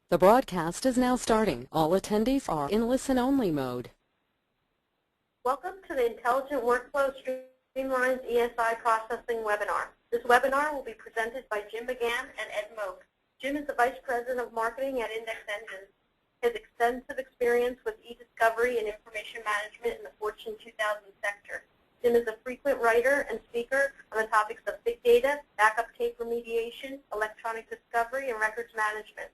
The broadcast is now starting. All attendees are in listen-only mode. Welcome to the Intelligent Workflow Streamlines ESI Processing webinar. This webinar will be presented by Jim McGann and Ed Moak. Jim is the Vice President of Marketing at Index Engines. His extensive experience with eDiscovery and information management in the Fortune 2000 sector. Jim is a frequent writer and speaker on the topics of big data, backup tape remediation, electronic discovery, and records management.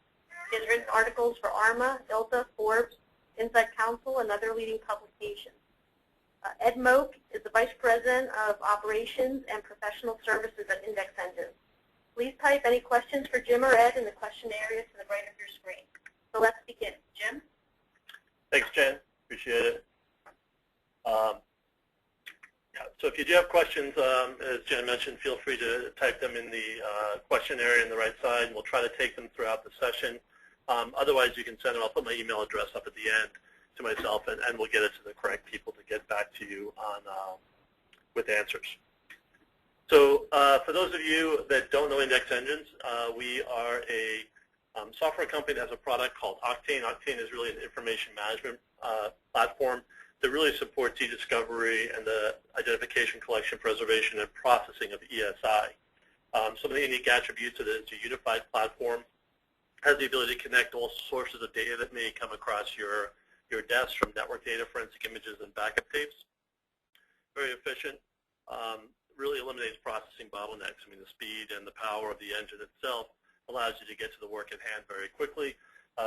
He has written articles for ARMA, ILTA, Forbes, Inside Counsel, and other leading publications. Ed Moak is the Vice President of Operations and Professional Services at Index Engines. Please type any questions for Jim or Ed in the question area to the right of your screen. So let's begin. Jim? Thanks, Jen. Appreciate it. So if you do have questions, as Jen mentioned, feel free to type them in the question area on the right side, and we'll try to take them throughout the session. Otherwise, you can send them. I'll put my email address up at the end to myself, and we'll get it to the correct people to get back to you on with answers. So for those of you that don't know Index Engines, we are a software company that has a product called Octane. Octane is really an information management platform that really supports eDiscovery and the identification, collection, preservation, and processing of ESI. Some of the unique attributes of it is a unified platform, has the ability to connect all sources of data that may come across your desk from network data, forensic images, and backup tapes. Very efficient. Really eliminates processing bottlenecks. I mean, the speed and the power of the engine itself allows you to get to the work at hand very quickly.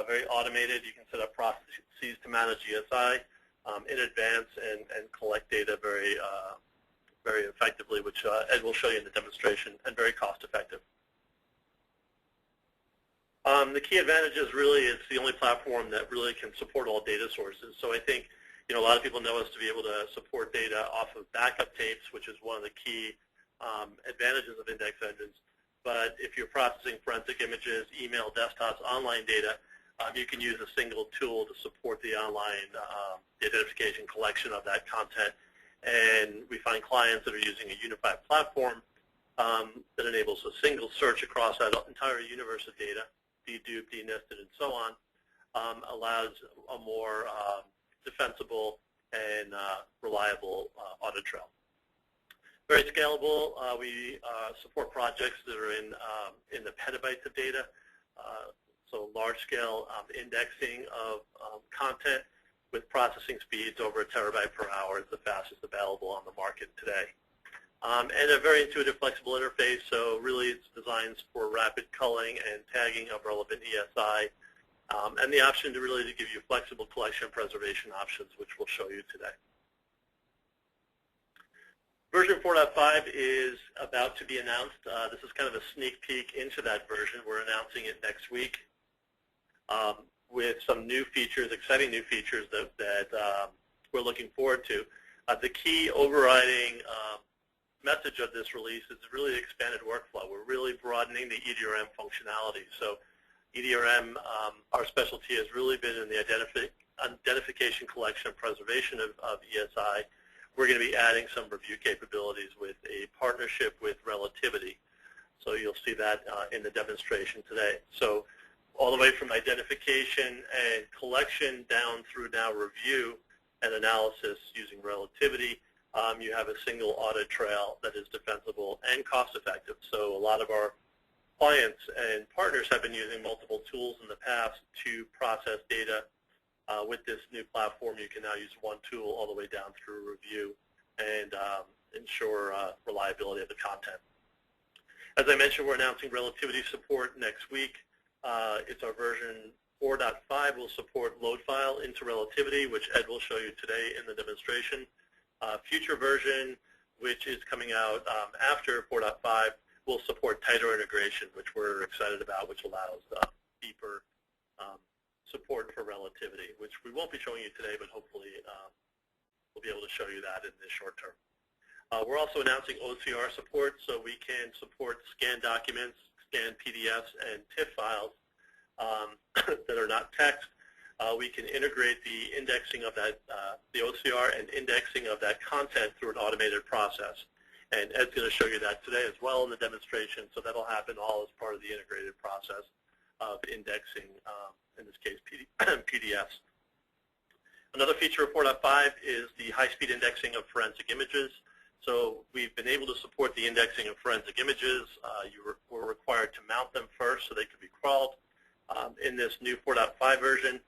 Very automated. You can set up processes to manage ESI in advance and collect data very effectively, which Ed will show you in the demonstration, and very cost effective. The key advantage is really it's the only platform that really can support all data sources. So I think a lot of people know us to be able to support data off of backup tapes, which is one of the key advantages of Index Engines. But if you're processing forensic images, email, desktops, online data, you can use a single tool to support the online identification collection of that content. And we find clients that are using a unified platform that enables a single search across that entire universe of data, deduped, denested, and so on, allows a more defensible and reliable audit trail. Very scalable. We support projects that are in the petabytes of data, so large-scale indexing of content with processing speeds over 1 terabyte per hour is the fastest available on the market today. And a very intuitive, flexible interface, so really it's designed for rapid culling and tagging of relevant ESI, and the option to really give you flexible collection and preservation options, which we'll show you today. Version 4.5 is about to be announced. This is kind of a sneak peek into that version. We're announcing it next week with some new features, exciting new features that we're looking forward to. The key overriding message of this release is really expanded workflow. We're really broadening the EDRM functionality. So EDRM, our specialty has really been in the identification, collection, and preservation of ESI. We're going to be adding some review capabilities with a partnership with Relativity. So you'll see that in the demonstration today. So all the way from identification and collection down through now review and analysis using Relativity, you have a single audit trail that is defensible and cost-effective. So a lot of our clients and partners have been using multiple tools in the past to process data. With this new platform, you can now use one tool all the way down through review and ensure reliability of the content. As I mentioned, we're announcing Relativity support next week. It's our version 4.5 will support load file into Relativity, which Ed will show you today in the demonstration. Future version, which is coming out after 4.5, will support tighter integration, which we're excited about, which allows deeper support for Relativity, which we won't be showing you today, but hopefully we'll be able to show you that in the short term. We're also announcing OCR support, so we can support scanned documents, scanned PDFs, and TIFF files that are not text. We can integrate the indexing of that, the OCR and indexing of that content through an automated process. And Ed's going to show you that today as well in the demonstration, so that'll happen all as part of the integrated process. of indexing, in this case PDFs. Another feature of 4.5 is the high-speed indexing of forensic images. So we've been able to support the indexing of forensic images. You were required to mount them first so they could be crawled. In this new 4.5 version,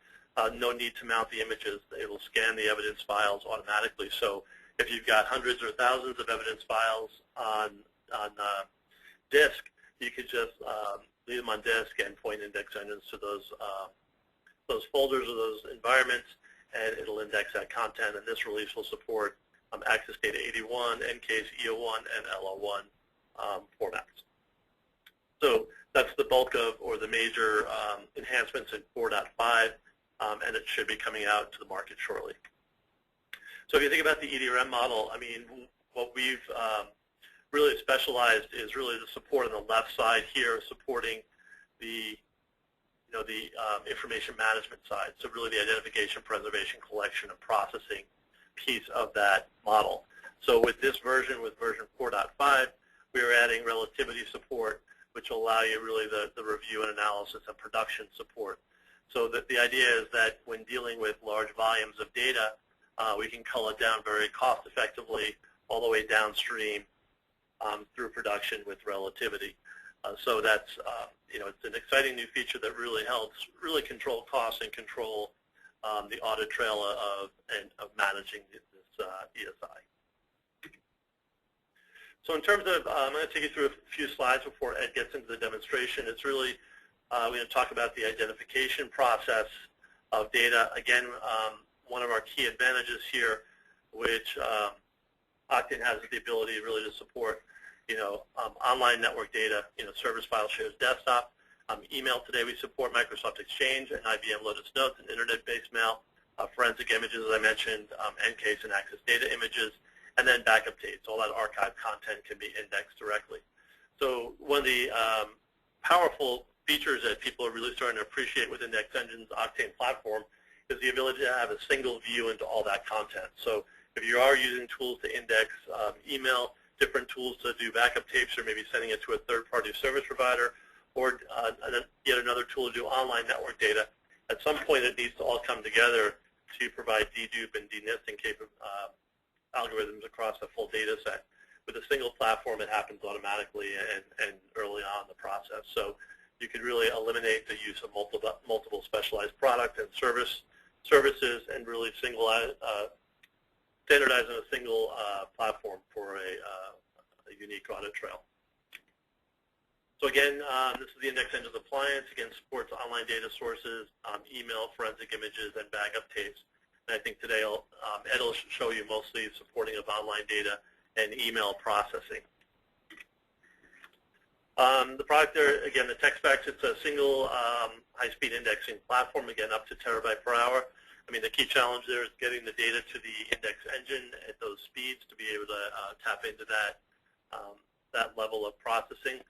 no need to mount the images. It will scan the evidence files automatically. So if you've got hundreds or thousands of evidence files on disk, you could just leave them on disk and point index engines to those folders or those environments, and it'll index that content. And this release will support AccessData 81, EnCase, EO1, and LO1 formats. So that's the bulk of, or the major enhancements in 4.5, and it should be coming out to the market shortly. So if you think about the EDRM model, I mean, what we've really specialized is really the support on the left side here, supporting the information management side. So really the identification, preservation, collection, and processing piece of that model. So with this version, with version 4.5, we are adding relativity support, which will allow you really the review and analysis and production support. So that the idea is that when dealing with large volumes of data, we can cull it down very cost effectively all the way downstream through production with relativity. So that's, it's an exciting new feature that really helps really control costs and control the audit trail of managing this ESI. So in terms of, I'm going to take you through a few slides before Ed gets into the demonstration. It's really, we're going to talk about the identification process of data. Again, one of our key advantages here, which Octane has the ability really to support, online network data, service file shares desktop. Email today we support Microsoft Exchange and IBM Lotus Notes and internet-based mail, forensic images, as I mentioned, EnCase and AccessData images, and then backup tapes. All that archive content can be indexed directly. So one of the powerful features that people are really starting to appreciate with Index Engine's Octane platform is the ability to have a single view into all that content. So if you are using tools to index email, different tools to do backup tapes, or maybe sending it to a third-party service provider, or yet another tool to do online network data, at some point it needs to all come together to provide dedupe and denisting algorithms across a full data set. With a single platform, it happens automatically and early on in the process. So you could really eliminate the use of multiple specialized product and services and really standardize on a single platform for a unique audit trail. So again, this is the Index Engine's appliance. Again, supports online data sources, email, forensic images, and backup tapes. And I think today Ed will show you mostly supporting of online data and email processing. The product there, again, the tech specs, it's a single high-speed indexing platform, again, up to terabyte per hour. I mean, the key challenge there is getting the data to the Index Engine at those speeds to be able to tap into that level of processing.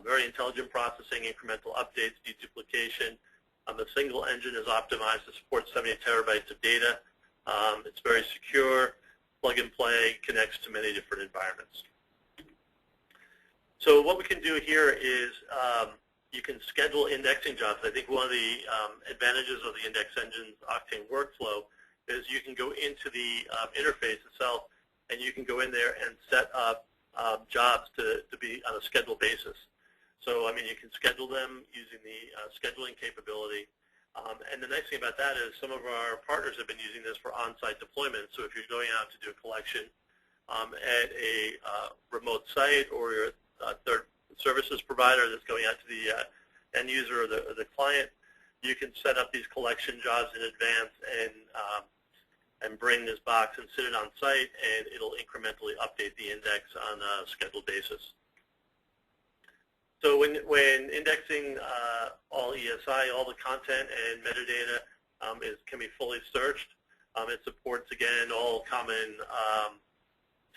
Very intelligent processing, incremental updates, deduplication. The single engine is optimized to support 70 terabytes of data. It's very secure, plug and play, connects to many different environments. So what we can do here is you can schedule indexing jobs. I think one of the advantages of the Index Engine's Octane workflow is you can go into the interface itself and you can go in there and set up jobs to be on a scheduled basis. So, I mean, you can schedule them using the scheduling capability. And the nice thing about that is some of our partners have been using this for on-site deployment. So if you're going out to do a collection at a remote site, or you're a third services provider that's going out to the end user or the client, you can set up these collection jobs in advance and bring this box and sit it on site, and it'll incrementally update the index on a scheduled basis. So when indexing all ESI, all the content and metadata can be fully searched. It supports, again, all common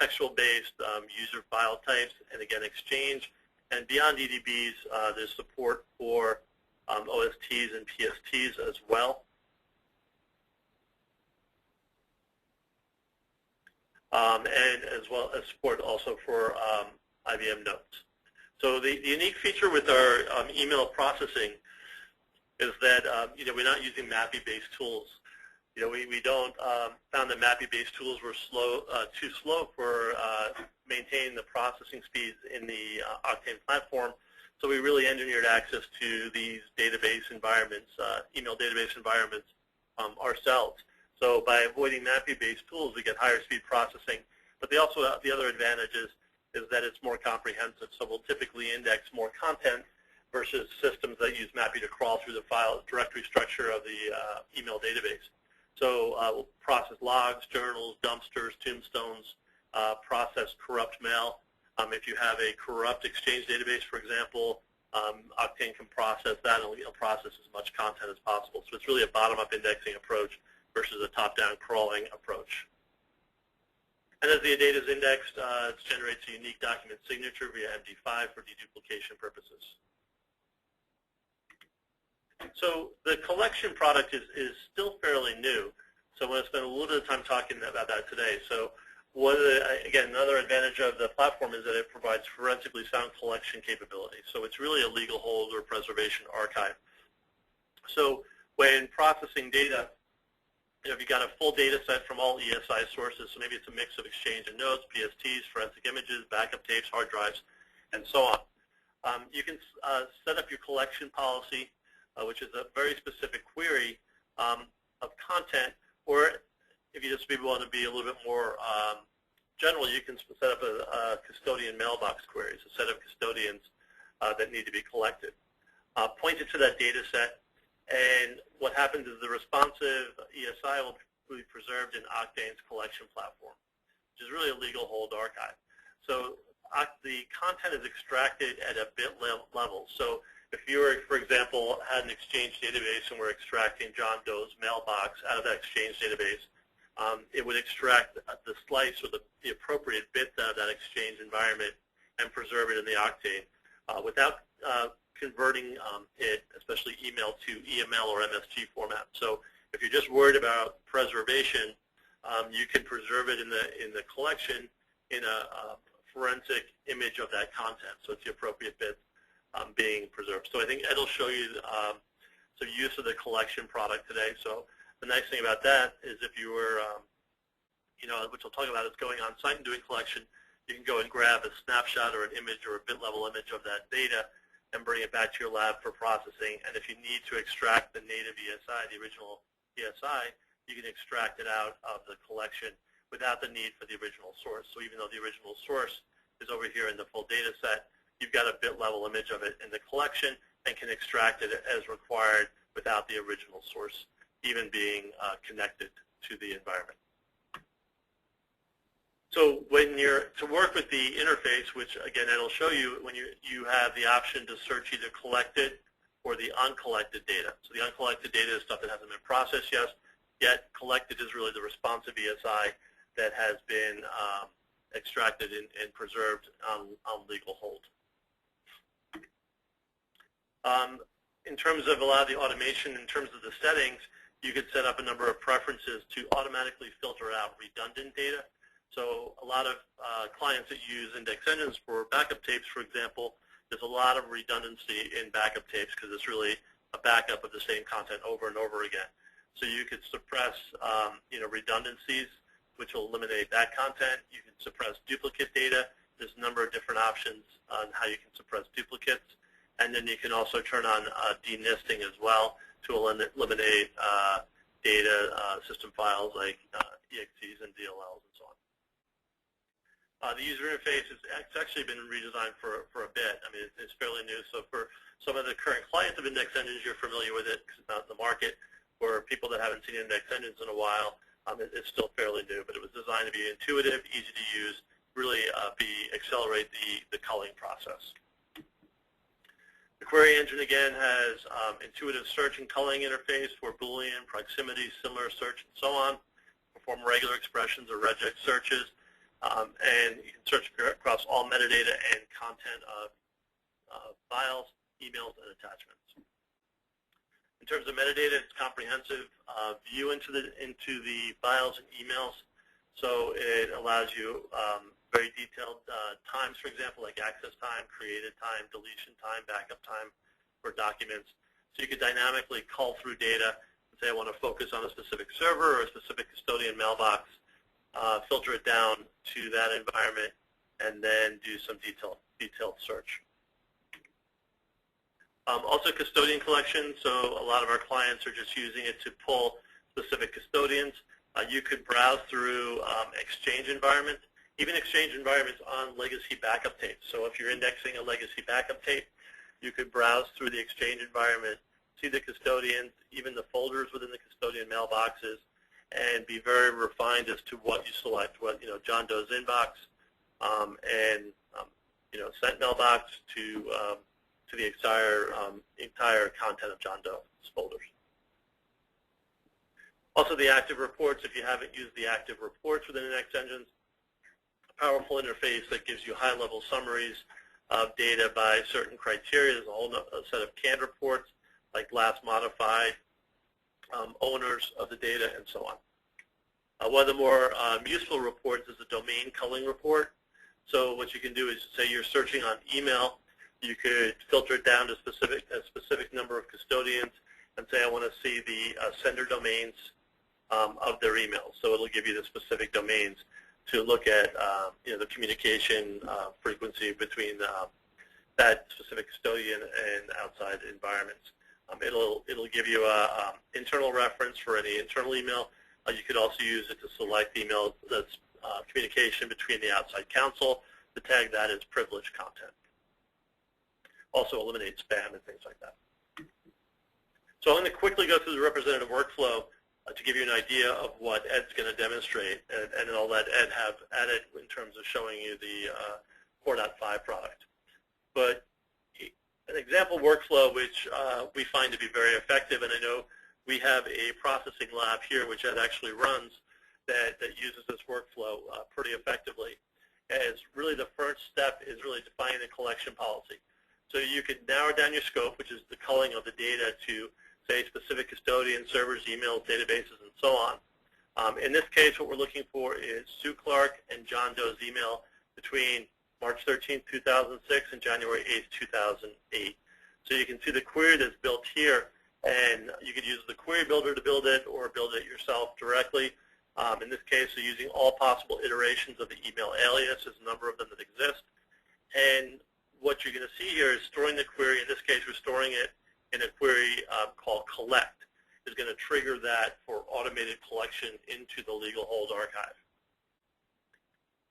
textual-based user file types, and again, Exchange. And beyond EDBs, there's support for OSTs and PSTs as well. And as well as support also for IBM Notes. So the unique feature with our email processing, is that we're not using MAPI-based tools. We don't found that MAPI-based tools were too slow for maintaining the processing speeds in the Octane platform. So we really engineered access to these database environments, email database environments ourselves. So by avoiding MAPI-based tools, we get higher speed processing. But the other advantage is that it's more comprehensive. So we'll typically index more content versus systems that use MAPI to crawl through the file directory structure of the email database. So we'll process logs, journals, dumpsters, tombstones, process corrupt mail. If you have a corrupt Exchange database, for example, Octane can process that, and it'll process as much content as possible. So it's really a bottom-up indexing approach versus a top-down crawling approach. And as the data is indexed, it generates a unique document signature via MD5 for deduplication purposes. So the collection product is still fairly new, so I'm going to spend a little bit of time talking about that today. So again, another advantage of the platform is that it provides forensically sound collection capability. So it's really a legal hold or preservation archive. So when processing data, if you got a full data set from all ESI sources, so maybe it's a mix of Exchange and notes, PSTs, forensic images, backup tapes, hard drives, and so on. You can set up your collection policy, which is a very specific query of content, or if you just maybe want to be a little bit more general, you can set up a custodian mailbox queries, a set of custodians that need to be collected. Point it to that data set, and what happens is the responsive ESI will be preserved in Octane's collection platform, which is really a legal hold archive. So the content is extracted at a bit level. So if you were, for example, had an Exchange database and we're extracting John Doe's mailbox out of that Exchange database, it would extract the slice or the appropriate bits out of that Exchange environment and preserve it in the Octane without converting it, especially email, to EML or MSG format. So if you're just worried about preservation, you can preserve it in the collection in a forensic image of that content. So it's the appropriate bit being preserved. So I think Ed will show you some use of the collection product today. So the nice thing about that is if you were, which we'll talk about, is going on site and doing collection, you can go and grab a snapshot or an image or a bit level image of that data and bring it back to your lab for processing. And if you need to extract the native ESI, the original ESI, you can extract it out of the collection without the need for the original source. So even though the original source is over here in the full data set, you've got a bit level image of it in the collection and can extract it as required without the original source even being connected to the environment. So when you're to work with the interface, which again it'll show you, when you have the option to search either collected or the uncollected data. So the uncollected data is stuff that hasn't been processed yet collected is really the responsive ESI that has been extracted and preserved on legal hold. In terms of a lot of the automation, in terms of the settings, you could set up a number of preferences to automatically filter out redundant data. So a lot of clients that use index engines for backup tapes, for example, there's a lot of redundancy in backup tapes because it's really a backup of the same content over and over again. So you could suppress redundancies, which will eliminate that content. You can suppress duplicate data. There's a number of different options on how you can suppress duplicates. And then you can also turn on denisting as well to eliminate data system files like EXEs and DLLs and so on. The user interface it's actually been redesigned for a bit. I mean, it's fairly new. So for some of the current clients of index engines, you're familiar with it because it's not in the market. For people that haven't seen index engines in a while, it's still fairly new. But it was designed to be intuitive, easy to use, really accelerate the culling process. The query engine, again, has intuitive search and culling interface for Boolean, proximity, similar search, and so on. Perform regular expressions or regex searches. And you can search across all metadata and content of files, emails, and attachments. In terms of metadata, it's comprehensive view into the files and emails. So it allows you very detailed times, for example, like access time, created time, deletion time, backup time for documents. So you could dynamically cull through data and say, I want to focus on a specific server or a specific custodian mailbox, filter it down to that environment, and then do some detailed search. Also Custodian Collection, so a lot of our clients are just using it to pull specific custodians. You could browse through Exchange environments, even Exchange environments on legacy backup tapes. So if you're indexing a legacy backup tape, you could browse through the Exchange environment, see the custodians, even the folders within the custodian mailboxes, and be very refined as to what you select, what, John Doe's inbox, and sent mailbox to the entire content of John Doe's folders. Also the active reports, if you haven't used the active reports within Engines, a powerful interface that gives you high-level summaries of data by certain criteria. There's a whole set of canned reports, like last modified, owners of the data, and so on. One of the more useful reports is the domain culling report. So what you can do is, say you're searching on email, you could filter it down to a specific number of custodians and say, I want to see the sender domains of their emails. So it'll give you the specific domains to look at the communication frequency between that specific custodian and outside environments. It'll give you an internal reference for any internal email. You could also use it to select email that's communication between the outside counsel, to tag that as privileged content. Also eliminate spam and things like that. So I'm going to quickly go through the representative workflow to give you an idea of what Ed's going to demonstrate, and then I'll let Ed have at it in terms of showing you the 4.5 product. But an example workflow which we find to be very effective, and I know we have a processing lab here which Ed actually runs that uses this workflow pretty effectively, as really the first step is really defining the collection policy. So you could narrow down your scope, which is the culling of the data, to say specific custodians, servers, emails, databases, and so on. In this case, what we're looking for is Sue Clark and John Doe's email between March 13, 2006 and January 8, 2008. So you can see the query that's built here, and you could use the query builder to build it or build it yourself directly. In this case, we're using all possible iterations of the email alias. There's a number of them that exist. And what you're going to see here is storing the query. In this case, we're storing it in a query called collect. Is going to trigger that for automated collection into the legal hold archive.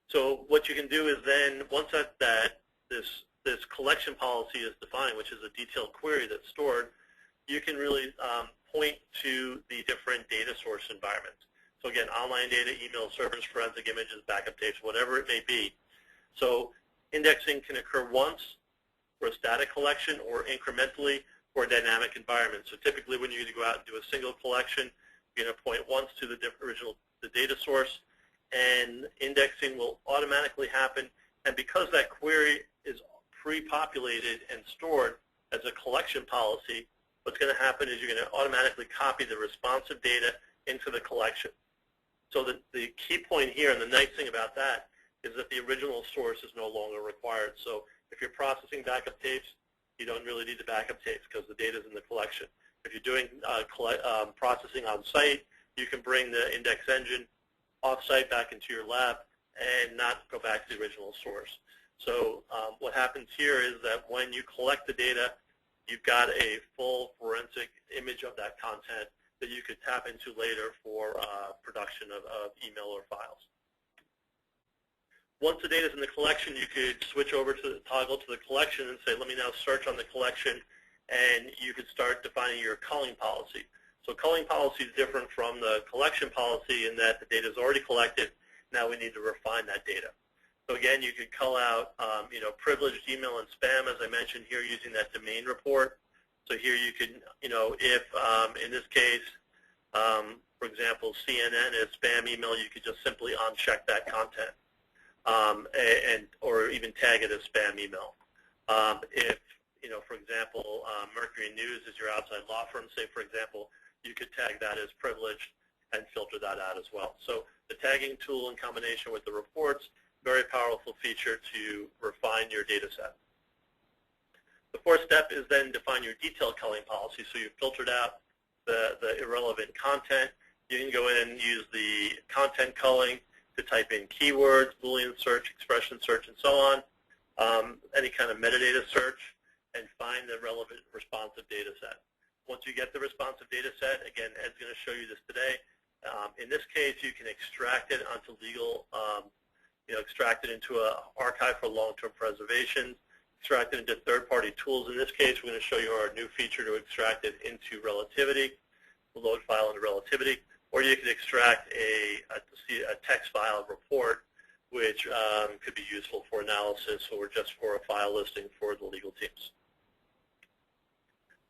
So what you can do is then, once this collection policy is defined, which is a detailed query that's stored, you can really point to the different data source environments. So again, online data, email servers, forensic images, backup tapes, whatever it may be. So indexing can occur once for a static collection or incrementally for a dynamic environment. So typically when you're going to go out and do a single collection, you're going to point once to the data source, and indexing will automatically happen. And because that query is pre-populated and stored as a collection policy, what's going to happen is you're going to automatically copy the responsive data into the collection. So the key point here, and the nice thing about that, is that the original source is no longer required. So if you're processing backup tapes, you don't really need the backup tapes because the data is in the collection. If you're doing processing on site, you can bring the index engine off-site back into your lab and not go back to the original source. So what happens here is that when you collect the data, you've got a full forensic image of that content that you could tap into later for production of email or files. Once the data is in the collection, you could switch over to the toggle to the collection and say, let me now search on the collection, and you could start defining your culling policy. So culling policy is different from the collection policy in that the data is already collected. Now we need to refine that data. So again, you could cull out privileged email and spam, as I mentioned here, using that domain report. So here you can, if in this case, for example, CNN is spam email, you could just simply uncheck that content, or even tag it as spam email. If, for example, Mercury News is your outside law firm, say, for example, you could tag that as privileged and filter that out as well. So the tagging tool in combination with the reports, very powerful feature to refine your data set. The fourth step is then define your detailed culling policy. So you've filtered out the irrelevant content. You can go in and use the content culling to type in keywords, Boolean search, expression search, and so on, any kind of metadata search, and find the relevant responsive data set. Once you get the responsive data set, again, Ed's going to show you this today. In this case, you can extract it onto legal, extract it into an archive for long-term preservation, extract it into third-party tools. In this case, we're going to show you our new feature to extract it into relativity, the load file into relativity, or you can extract a text file report, which could be useful for analysis or just for a file listing for the legal teams.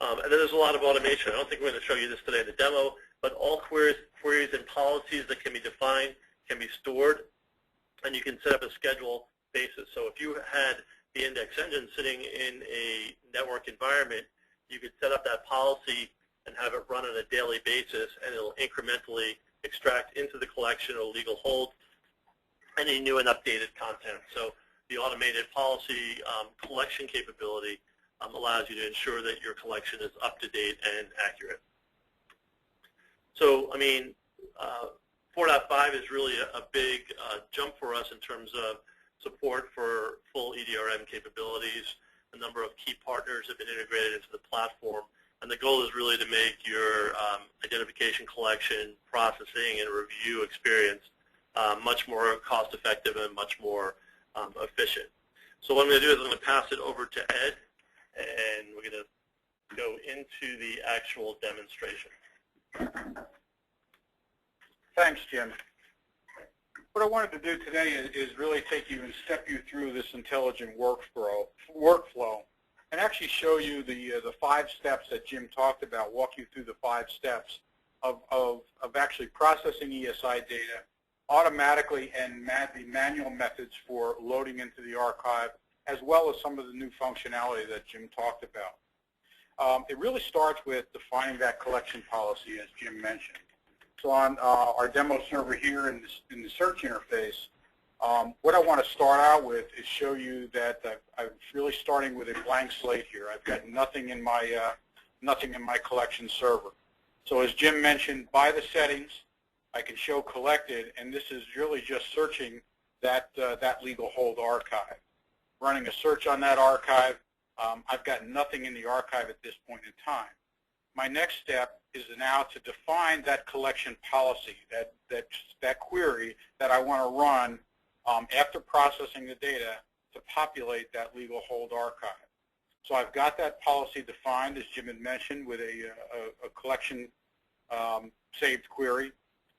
And then there's a lot of automation. I don't think we're going to show you this today in the demo, but all queries and policies that can be defined can be stored, and you can set up a schedule basis. So if you had the index engine sitting in a network environment, you could set up that policy and have it run on a daily basis, and it'll incrementally extract into the collection or legal hold any new and updated content. So the automated policy collection capability allows you to ensure that your collection is up to date and accurate. So, I mean, 4.5 is really a big jump for us in terms of support for full EDRM capabilities. A number of key partners have been integrated into the platform, and the goal is really to make your identification, collection, processing, and review experience much more cost-effective and much more efficient. So what I'm going to do is I'm going to pass it over to Ed, and we're going to go into the actual demonstration. Thanks, Jim. What I wanted to do today is really take you and step you through this intelligent workflow and actually show you the 5 steps that Jim talked about, walk you through the 5 steps of actually processing ESI data automatically and the manual methods for loading into the archive, as well as some of the new functionality that Jim talked about. It really starts with defining that collection policy, as Jim mentioned. So on our demo server here in the search interface, what I want to start out with is show you that I'm really starting with a blank slate here. I've got nothing in my collection server. So as Jim mentioned, by the settings, I can show collected, and this is really just searching that legal hold archive. Running a search on that archive, I've got nothing in the archive at this point in time. My next step is now to define that collection policy, that query that I want to run after processing the data to populate that legal hold archive. So I've got that policy defined, as Jim had mentioned, with a collection saved query.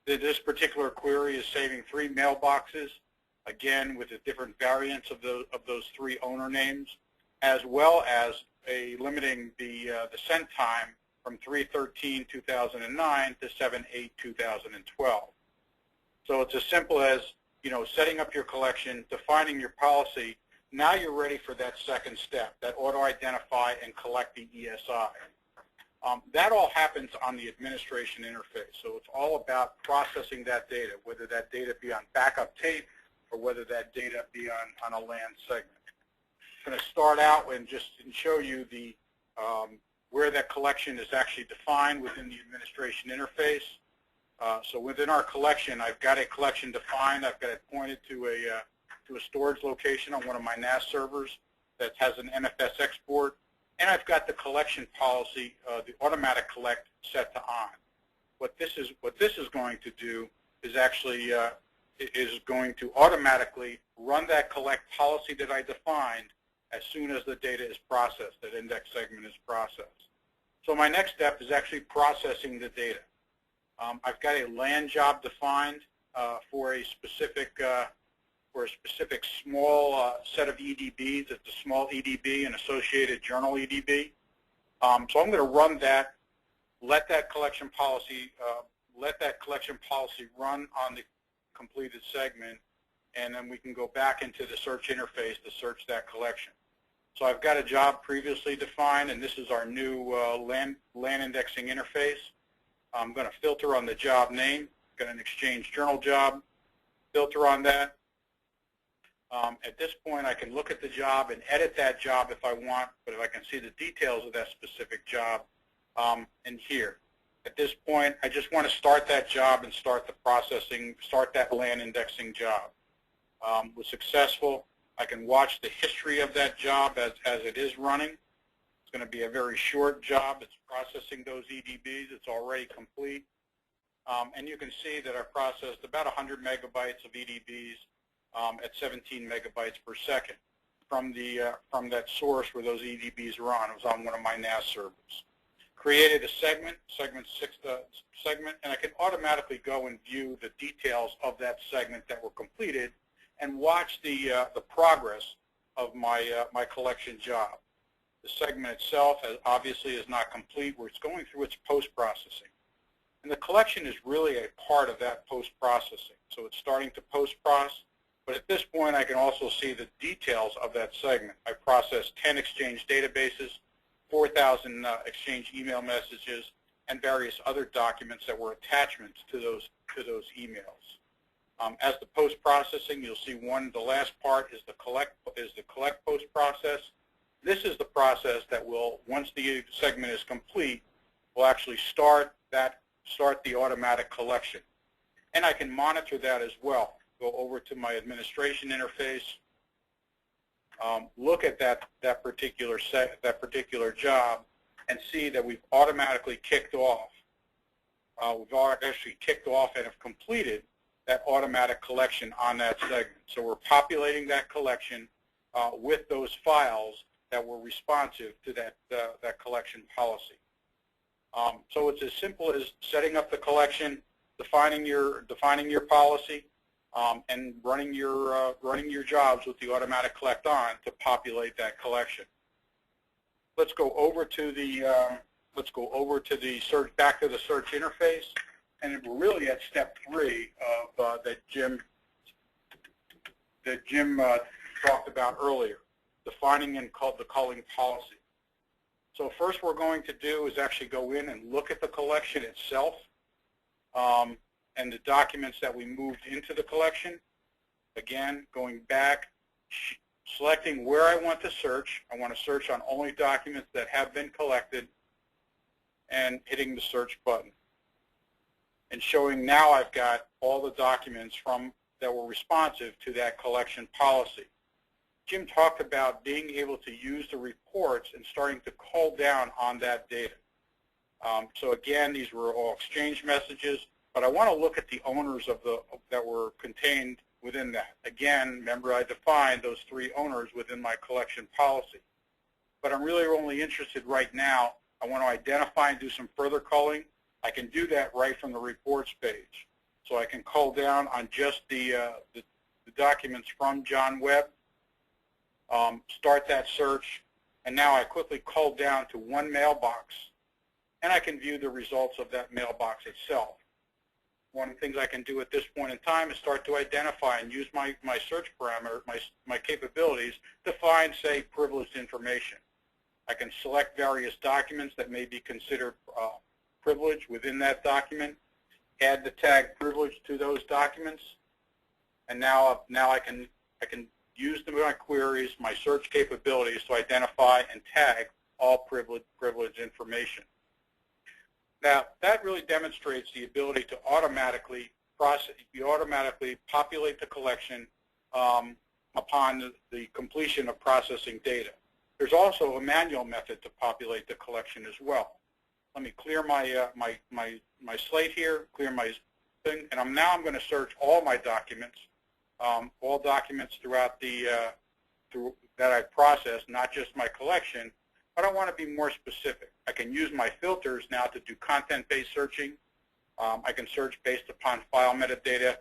This particular query is saving 3 mailboxes, again with the different variants of those 3 owner names, as well as limiting the send time from 3/13/2009 to 7/8/2012. So it's as simple as, setting up your collection, defining your policy. Now you're ready for that second step, that auto-identify and collect the ESI. That all happens on the administration interface. So it's all about processing that data, whether that data be on backup tape or whether that data be on a LAN segment. I'm going to start out and just show you the where that collection is actually defined within the administration interface. So within our collection, I've got a collection defined. I've got it pointed to a storage location on one of my NAS servers that has an NFS export, and I've got the collection policy, the automatic collect, set to on. What this is going to do is actually is going to automatically run that collect policy that I defined as soon as the data is processed, that index segment is processed. So my next step is actually processing the data. I've got a LAN job defined for a specific small set of EDBs. It's a small EDB, an associated journal EDB. So I'm going to run that, let that collection policy run on the completed segment, and then we can go back into the search interface to search that collection. So I've got a job previously defined, and this is our new LAN indexing interface. I'm going to filter on the job name. Got an Exchange Journal job. Filter on that. At this point, I can look at the job and edit that job if I want, but if I can see the details of that specific job in here. At this point, I just want to start that job and start the processing, start that LAN indexing job. Was successful. I can watch the history of that job as it is running. It's going to be a very short job. It's processing those EDBs. It's already complete. And you can see that I processed about 100 megabytes of EDBs at 17 megabytes per second from that source where those EDBs are on. It was on one of my NAS servers. Created a segment 6 segment, and I can automatically go and view the details of that segment that were completed and watch the progress of my collection job. The segment itself obviously is not complete, where it's going through its post-processing. And the collection is really a part of that post-processing. So it's starting to post-process, but at this point I can also see the details of that segment. I processed 10 Exchange databases, 4,000 Exchange email messages, and various other documents that were attachments to those emails. As the post-processing, you'll see the last part is the collect post-process. This is the process that will, once the segment is complete, will actually start the automatic collection. And I can monitor that as well. Go over to my administration interface, look at that particular job, and see that we've automatically kicked off. We've actually kicked off and have completed that automatic collection on that segment. So we're populating that collection with those files that were responsive to that collection policy. So it's as simple as setting up the collection, defining your policy, and running your jobs with the automatic collect on to populate that collection. Let's go over to the search, back to the search interface, and we're really at step 3 of that Jim talked about earlier, defining and the culling policy. So first we're going to do is actually go in and look at the collection itself and the documents that we moved into the collection. Again, going back, selecting where I want to search. I want to search on only documents that have been collected, and hitting the search button. And showing now I've got all the documents that were responsive to that collection policy. Jim talked about being able to use the reports and starting to call down on that data. So again, these were all Exchange messages, but I want to look at the owners that were contained within that. Again, remember I defined those 3 owners within my collection policy. But I'm really only interested right now, I want to identify and do some further culling. I can do that right from the reports page. So I can cull down on just the documents from John Webb, start that search, and now I quickly cull down to one mailbox, and I can view the results of that mailbox itself. One of the things I can do at this point in time is start to identify and use my search parameter, my capabilities to find, say, privileged information. I can select various documents that may be considered privileged within that document, add the tag privilege to those documents, and now I can use my queries, my search capabilities to identify and tag all privileged information. Now, that really demonstrates the ability to automatically populate the collection upon the completion of processing data. There's also a manual method to populate the collection as well. Let me clear my slate here, clear my thing, and now I'm going to search all my documents, all documents throughout that I processed, not just my collection. But I want to be more specific. I can use my filters now to do content-based searching. I can search based upon file metadata,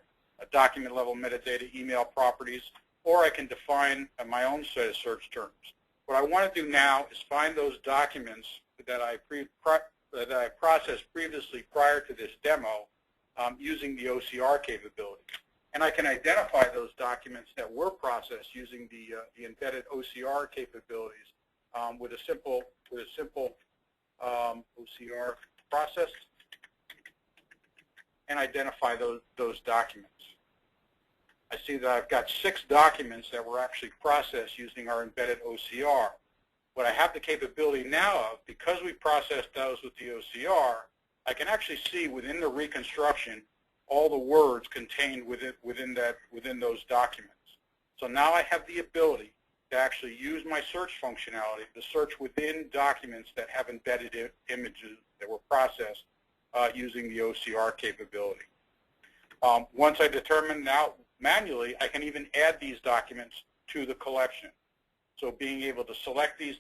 document-level metadata, email properties, or I can define my own set of search terms. What I want to do now is find those documents that I processed previously prior to this demo using the OCR capability. And I can identify those documents that were processed using the embedded OCR capabilities with a simple OCR process, and identify those documents. I see that I've got 6 documents that were actually processed using our embedded OCR. What I have the capability now of, because we processed those with the OCR, I can actually see within the reconstruction all the words contained within those documents. So now I have the ability to actually use my search functionality to search within documents that have embedded images that were processed using the OCR capability. Once I determine now manually, I can even add these documents to the collection. So being able to select these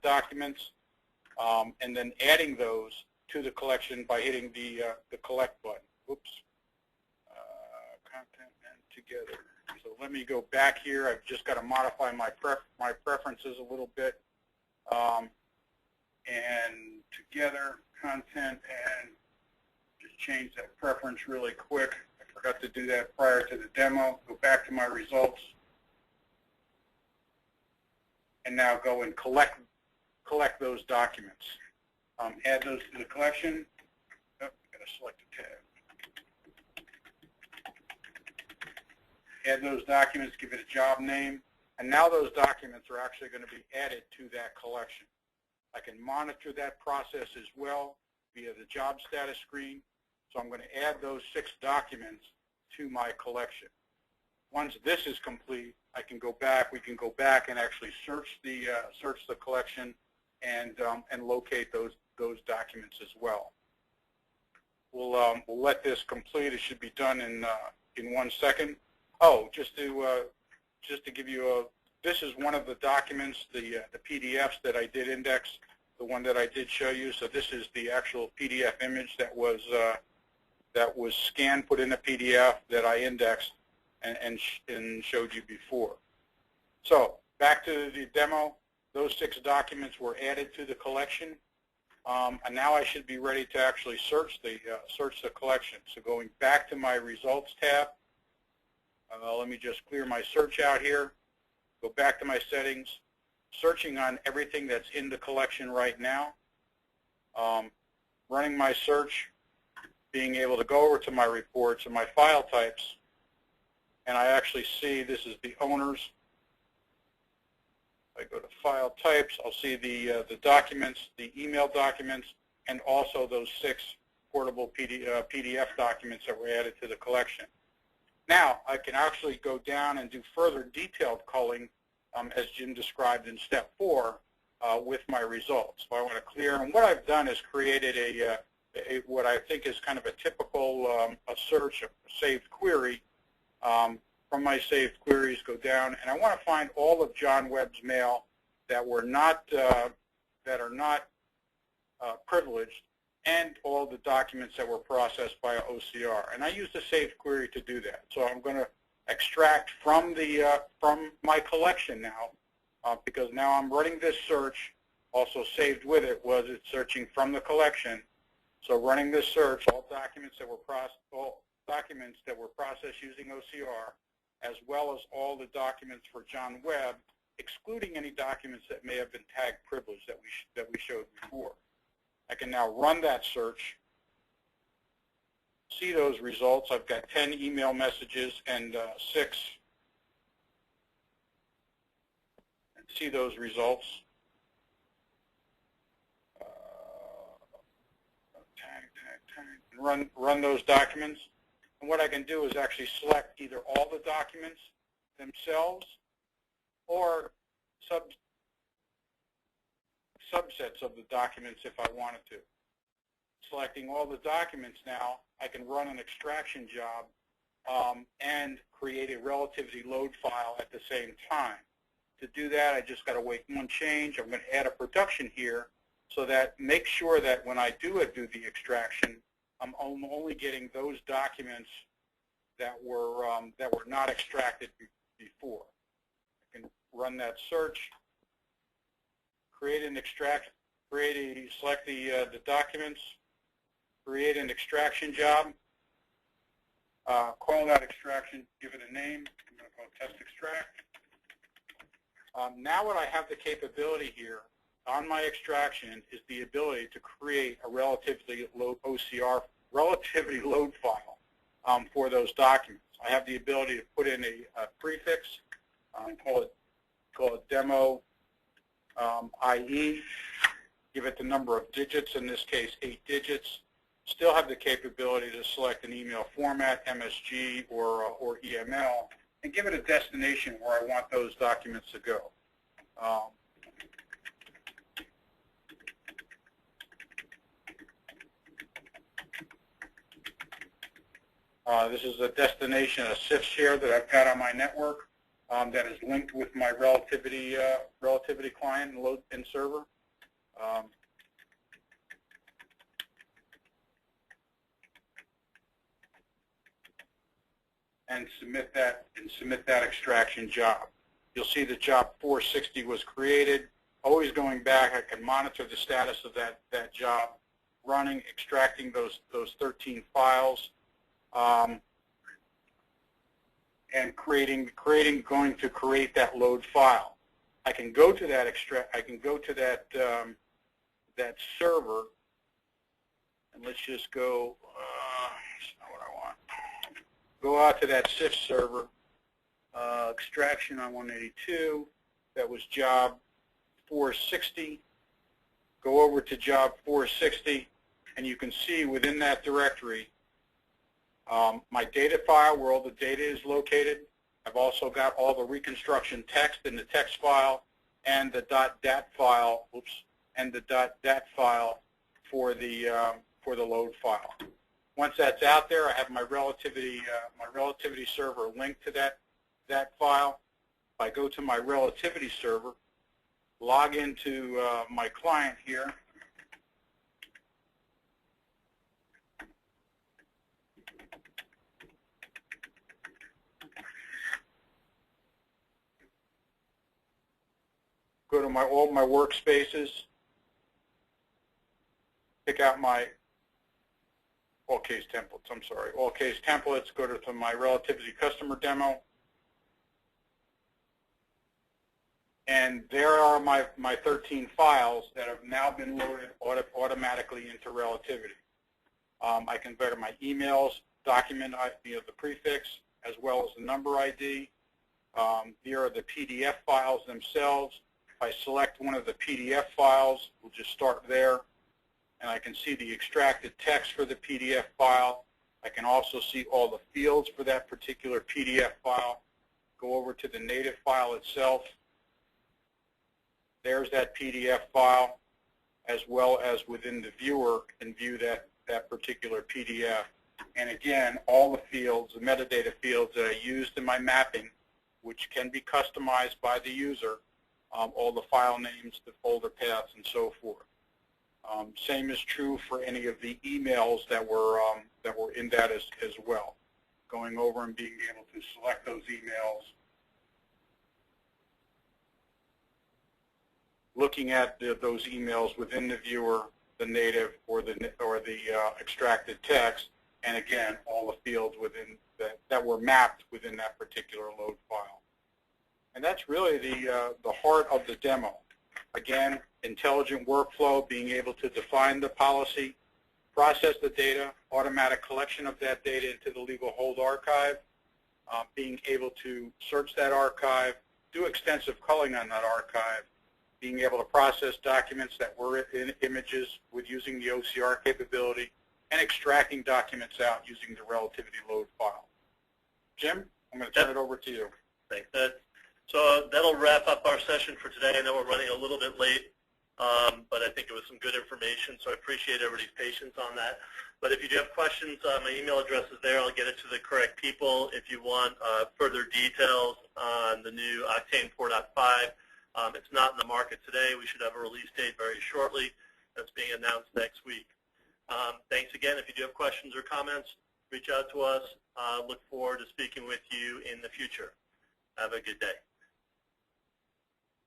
documents and then adding those to the collection by hitting the collect button. Oops. Content and together. So let me go back here. I've just got to modify my preferences a little bit. And together, content, and just change that preference really quick. I forgot to do that prior to the demo. Go back to my results. And now go and collect those documents. Add those to the collection. Oh, I've got to select a tab. Add those documents, give it a job name, and now those documents are actually going to be added to that collection. I can monitor that process as well via the job status screen. So I'm going to add those 6 documents to my collection. Once this is complete, I can go back. We can go back and actually search the collection and locate those documents as well. We'll let this complete. It should be done in 1 second. Oh, just to give you this is one of the documents, the PDFs that I did index, the one that I did show you. So this is the actual PDF image that was scanned, put in a PDF that I indexed and showed you before. So back to the demo, those 6 documents were added to the collection, and now I should be ready to actually search the collection. So going back to my results tab, let me just clear my search out here. Go back to my settings, searching on everything that's in the collection right now. Running my search, being able to go over to my reports and my file types, and I actually see this is the owners. I go to file types, I'll see the documents, the email documents, and also those 6 portable PDF documents that were added to the collection. Now, I can actually go down and do further detailed culling, as Jim described in step 4, with my results. So I want to clear, and what I've done is created what I think is kind of a typical a search, a saved query. From my saved queries, go down, and I want to find all of John Webb's mail that were not that are not privileged, and all the documents that were processed by OCR. And I use the saved query to do that. So I'm going to extract from my collection now, because now I'm running this search. Also saved with it was it's searching from the collection. So running this search, all documents that were processed using OCR, as well as all the documents for John Webb, excluding any documents that may have been tagged privileged that we showed before. I can now run that search, see those results. I've got 10 email messages and 6. And see those results. Run those documents. And what I can do is actually select either all the documents themselves or subsets of the documents if I wanted to. Selecting all the documents now, I can run an extraction job and create a relativity load file at the same time. To do that, I just got to wait one change. I'm going to add a production here so that make sure that when I do the extraction, I'm only getting those documents that were not extracted before. I can run that search, select the documents, create an extraction job, call that extraction, give it a name. I'm going to call it test extract. Now what I have the capability here on my extraction is the ability to create a relativity load file for those documents. I have the ability to put in a prefix, call it demo IE, give it the number of digits, in this case 8 digits. Still have the capability to select an email format, MSG or EML, and give it a destination where I want those documents to go. This is a destination, a CIF share that I've got on my network that is linked with my relativity client and server. And submit that extraction job. You'll see the job 460 was created. Always going back, I can monitor the status of that job running, extracting those 13 files. And going to create that load file. I can go to that that server, and let's just go. That's not what I want. Go out to that CIF server. Extraction on 182. That was job 460. Go over to job 460, and you can see within that directory my data file where all the data is located. I've also got all the reconstruction text in the text file and the .dat file. And the .dat file for the load file. Once that's out there, I have my relativity server linked to that file. If I go to my relativity server, log into my client here. Go to all my workspaces, pick out my all-case templates, all-case templates, go to my relativity customer demo, and there are my 13 files that have now been loaded automatically into relativity. I can go to my emails, document the prefix, as well as the number ID. Here are the PDF files themselves. If I select one of the PDF files, we'll just start there, and I can see the extracted text for the PDF file. I can also see all the fields for that particular PDF file. Go over to the native file itself. There's that PDF file, as well as within the viewer, and view that particular PDF. And again, all the fields, the metadata fields that I used in my mapping, which can be customized by the user, all the file names, the folder paths, and so forth. Same is true for any of the emails that were in that as well. Going over and being able to select those emails, looking at those emails within the viewer, the native or the extracted text, and again, all the fields within that were mapped within that particular load file. And that's really the heart of the demo. Again, intelligent workflow, being able to define the policy, process the data, automatic collection of that data into the legal hold archive, being able to search that archive, do extensive culling on that archive, being able to process documents that were in images with using the OCR capability, and extracting documents out using the relativity load file. Jim, I'm going to turn it over to you. Thanks, Ed. So that'll wrap up our session for today. I know we're running a little bit late, but I think it was some good information, so I appreciate everybody's patience on that. But if you do have questions, my email address is there. I'll get it to the correct people. If you want further details on the new Octane 4.5, it's not in the market today. We should have a release date very shortly. That's being announced next week. Thanks again. If you do have questions or comments, reach out to us. Look forward to speaking with you in the future. Have a good day.